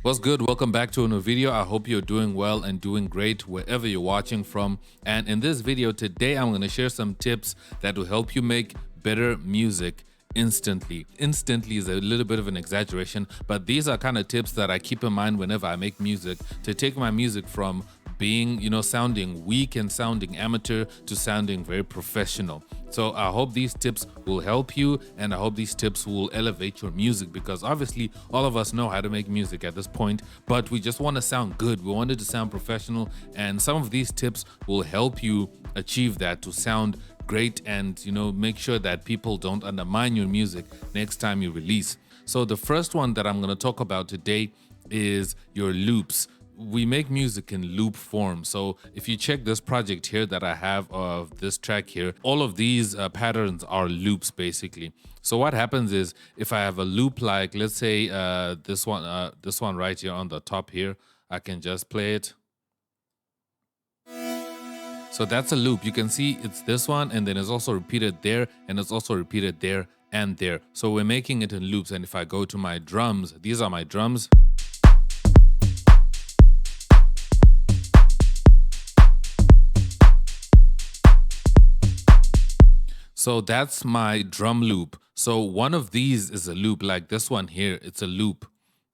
What's good? Welcome back to a new video. I hope you're doing well and doing great wherever you're watching from. And in this video today, I'm going to share some tips that will help you make better music instantly. Instantly is a little bit of an exaggeration, but these are kind of tips that I keep in mind whenever I make music to take my music from being, sounding weak and sounding amateur to sounding very professional. So I hope these tips will help you, and I hope these tips will elevate your music, because obviously all of us know how to make music at this point, but we just want to sound good. We want it to sound professional, and some of these tips will help you achieve that, to sound great and make sure that people don't undermine your music next time you release. So the first one that I'm going to talk about today is your loops. We make music in loop form. So if you check this project here that I have of this track here, all of these patterns are loops basically. So what happens is, if I have a loop, like let's say this one right here on the top here, I can just play it. So that's a loop. You can see it's this one, and then it's also repeated there, and it's also repeated there and there. So we're making it in loops. And if I go to my drums, these are my drums. So that's my drum loop. So one of these is a loop, like this one here, it's a loop.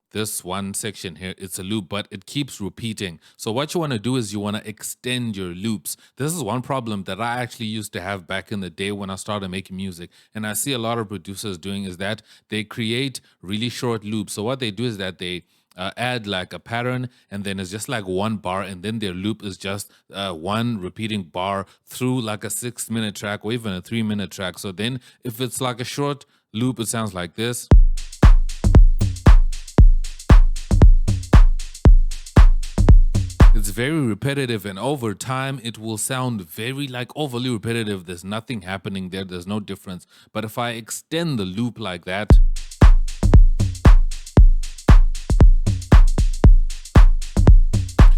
This one section here, it's a loop, but it keeps repeating. So what you want to do is you want to extend your loops. This is one problem that I actually used to have back in the day when I started making music. And I see a lot of producers doing is that they create really short loops. So what they do is that they add like a pattern, and then it's just like one bar, and then their loop is just one repeating bar through like a 6-minute track or even a 3-minute track. So then if it's like a short loop, it sounds like this. It's very repetitive, and over time it will sound very like overly repetitive. There's nothing happening there, there's no difference. But if I extend the loop like that,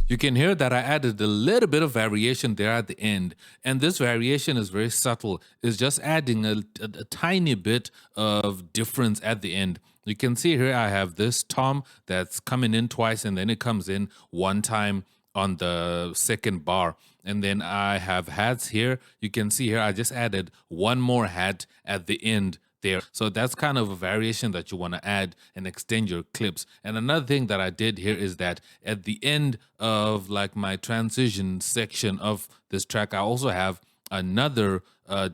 you can hear that I added a little bit of variation there at the end. And this variation is very subtle. It's just adding a tiny bit of difference at the end. You can see here I have this tom that's coming in twice, and then it comes in one time on the second bar. And then I have hats here. You can see here I just added one more hat at the end there. So that's kind of a variation that you want to add and extend your clips. And another thing that I did here is that at the end of like my transition section of this track, I also have another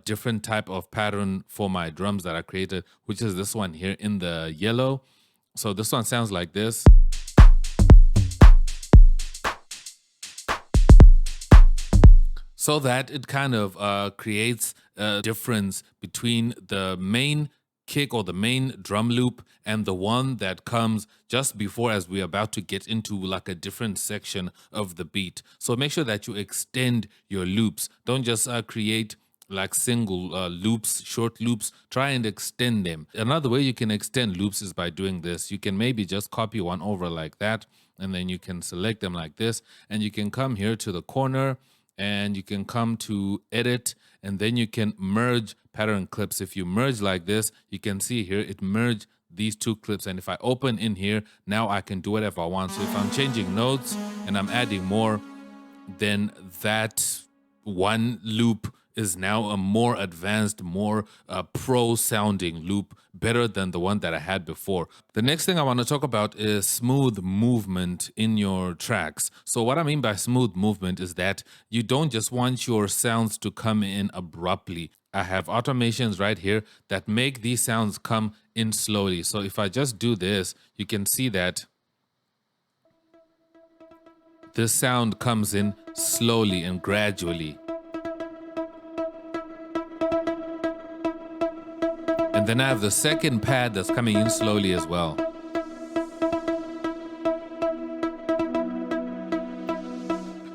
different type of pattern for my drums that I created, which is this one here in the yellow. So this one sounds like this. So that it kind of creates a difference between the main kick or the main drum loop and the one that comes just before, as we're about to get into like a different section of the beat. So make sure that you extend your loops. Don't just create like single loops, short loops. Try and extend them. Another way you can extend loops is by doing this. You can maybe just copy one over like that, and then you can select them like this, and you can come here to the corner, and you can come to edit, and then you can merge pattern clips. If you merge like this, you can see here it merged these two clips. And if I open in here, now I can do whatever I want. So if I'm changing notes and I'm adding more, then that one loop is now a more advanced, more pro sounding loop, better than the one that I had before. The next thing I want to talk about is smooth movement in your tracks. So what I mean by smooth movement is that you don't just want your sounds to come in abruptly. I have automations right here that make these sounds come in slowly. So if I just do this, you can see that this sound comes in slowly and gradually. And then I have the second pad that's coming in slowly as well.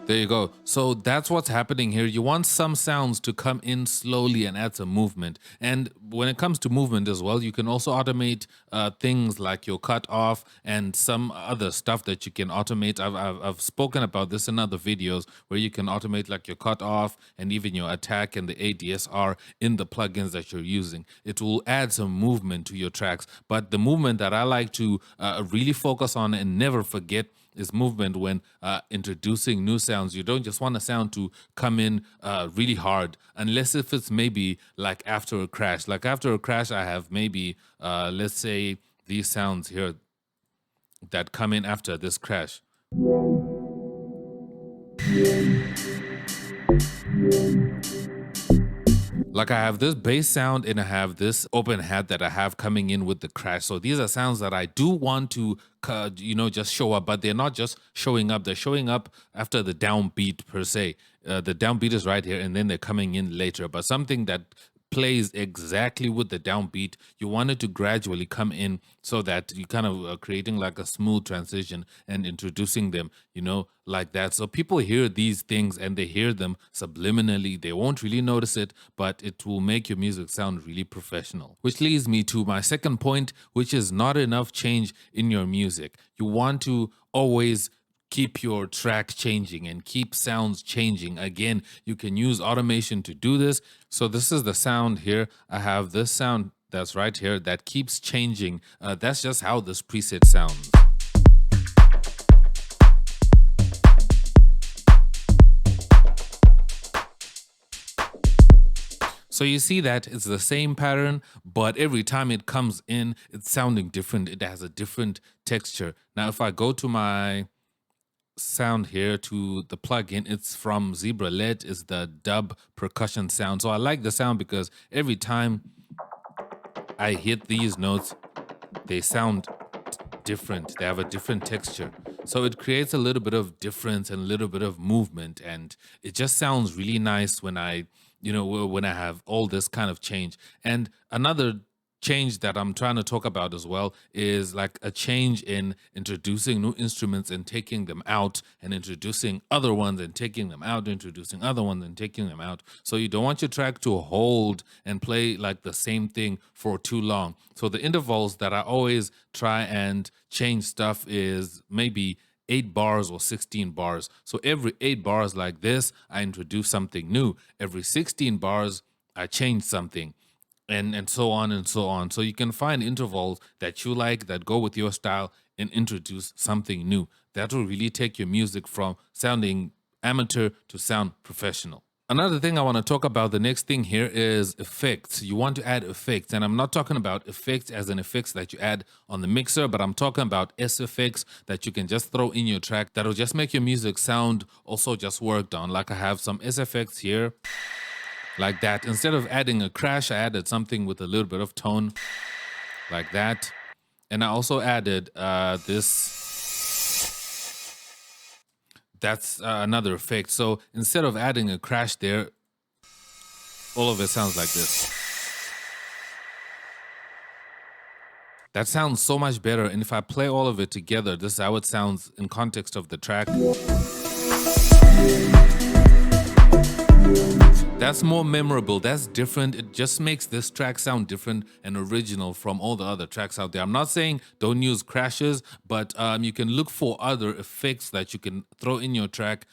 There you go. So that's what's happening here. You want some sounds to come in slowly and add some movement. And when it comes to movement as well, you can also automate things like your cut off and some other stuff that you can automate. I've spoken about this in other videos where you can automate like your cut off and even your attack and the ADSR in the plugins that you're using. It will add some movement to your tracks. But the movement that I like to really focus on and never forget is movement when introducing new sounds. You don't just want a sound to come in really hard, unless if it's maybe like after a crash. Like after a crash, I have maybe, let's say, these sounds here that come in after this crash. Like I have this bass sound and I have this open hat that I have coming in with the crash. So these are sounds that I do want to, just show up, but they're not just showing up. They're showing up after the downbeat per se. The downbeat is right here and then they're coming in later. But something that plays exactly with the downbeat, you want it to gradually come in so that you kind of are creating like a smooth transition and introducing them, like that. So people hear these things and they hear them subliminally. They won't really notice it, but it will make your music sound really professional. Which leads me to my second point, which is not enough change in your music. You want to always keep your track changing and keep sounds changing. Again, you can use automation to do this. So this is the sound here. I have this sound that's right here that keeps changing. That's just how this preset sounds. So you see that it's the same pattern, but every time it comes in, it's sounding different. It has a different texture. Now, if I go to my sound here to the plugin, it's from Zebra LED, is the dub percussion sound. So I like the sound because every time I hit these notes, they sound different. They have a different texture. So it creates a little bit of difference and a little bit of movement, and it just sounds really nice when I have all this kind of change. And another change that I'm trying to talk about as well is like a change in introducing new instruments and taking them out, and introducing other ones and taking them out, introducing other ones and taking them out. So you don't want your track to hold and play like the same thing for too long. So the intervals that I always try and change stuff is maybe 8 bars or 16 bars. So every 8 bars like this, I introduce something new. Every 16 bars, I change something. And so on and so on. So you can find intervals that you like, that go with your style, and introduce something new. That will really take your music from sounding amateur to sound professional. Another thing I want to talk about, the next thing here, is effects. You want to add effects, and I'm not talking about effects as in effects that you add on the mixer, but I'm talking about S effects that you can just throw in your track that'll just make your music sound also just worked on. Like I have some S effects here. Like that. Instead of adding a crash, I added something with a little bit of tone, like that. And I also added this. That's another effect. So instead of adding a crash there, all of it sounds like this. That sounds so much better. And if I play all of it together, this is how it sounds in context of the track. That's more memorable. That's different. It just makes this track sound different and original from all the other tracks out there. I'm not saying don't use crashes, but you can look for other effects that you can throw in your track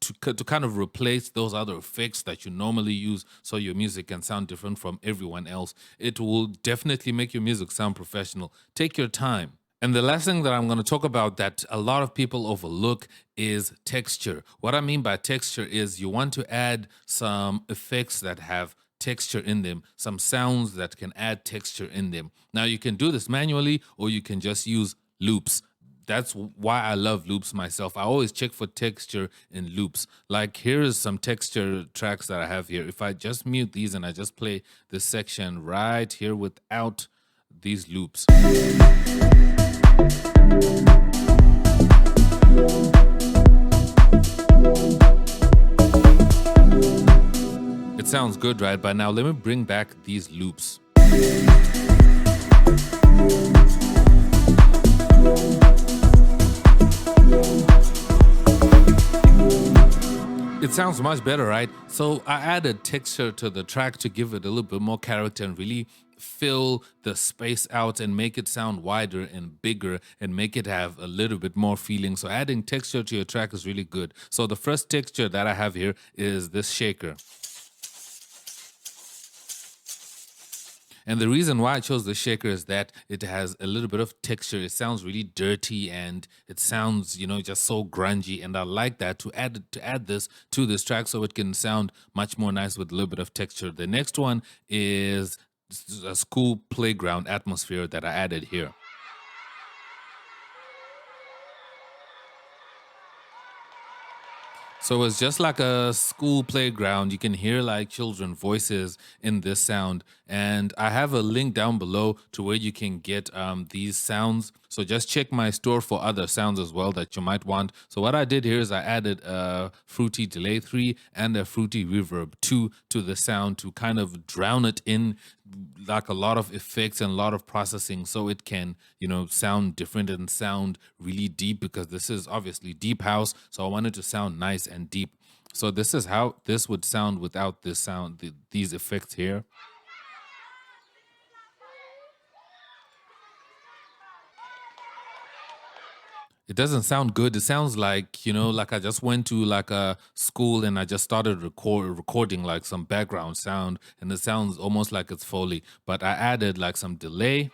to kind of replace those other effects that you normally use, so your music can sound different from everyone else. It will definitely make your music sound professional. Take your time. And the last thing that I'm going to talk about that a lot of people overlook is texture. What I mean by texture is you want to add some effects that have texture in them, some sounds that can add texture in them. Now you can do this manually, or you can just use loops. That's why I love loops myself. I always check for texture in loops. Like here is some texture tracks that I have here. If I just mute these and I just play this section right here without these loops, it sounds good, right? But now let me bring back these loops. It sounds much better, right? So I added texture to the track to give it a little bit more character and really fill the space out and make it sound wider and bigger and make it have a little bit more feeling. So adding texture to your track is really good. So the first texture that I have here is this shaker. And the reason why I chose the shaker is that it has a little bit of texture. It sounds really dirty and it sounds, just so grungy. And I like that to add this to this track so it can sound much more nice with a little bit of texture. The next one is a school playground atmosphere that I added here. So it's just like a school playground. You can hear like children voices in this sound. And I have a link down below to where you can get these sounds. So just check my store for other sounds as well that you might want. So what I did here is I added a fruity delay 3 and a fruity reverb 2 to the sound to kind of drown it in like a lot of effects and a lot of processing so it can, sound different and sound really deep, because this is obviously deep house. So I wanted to sound nice and deep. So this is how this would sound without this sound, these effects here. It doesn't sound good. It sounds like, like I just went to like a school and I just started recording like some background sound, and it sounds almost like it's Foley. But I added like some delay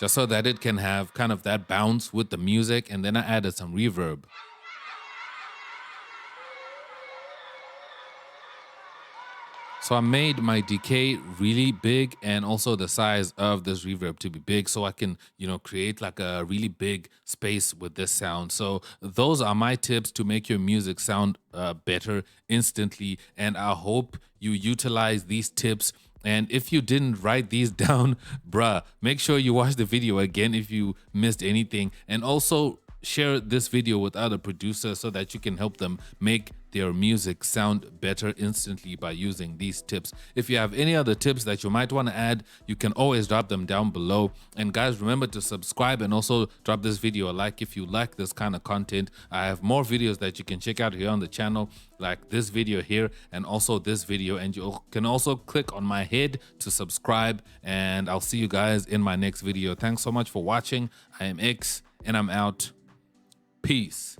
just so that it can have kind of that bounce with the music, and then I added some reverb. So I made my decay really big and also the size of this reverb to be big so I can, create like a really big space with this sound. So those are my tips to make your music sound better instantly. And I hope you utilize these tips. And if you didn't write these down, bruh, make sure you watch the video again if you missed anything. And also share this video with other producers so that you can help them make their music sound better instantly by using these tips. If you have any other tips that you might want to add, you can always drop them down below. And guys, remember to subscribe and also drop this video a like if you like this kind of content. I have more videos that you can check out here on the channel, like this video here and also this video. And you can also click on my head to subscribe, and I'll see you guys in my next video. Thanks so much for watching. I am X and I'm out. Peace.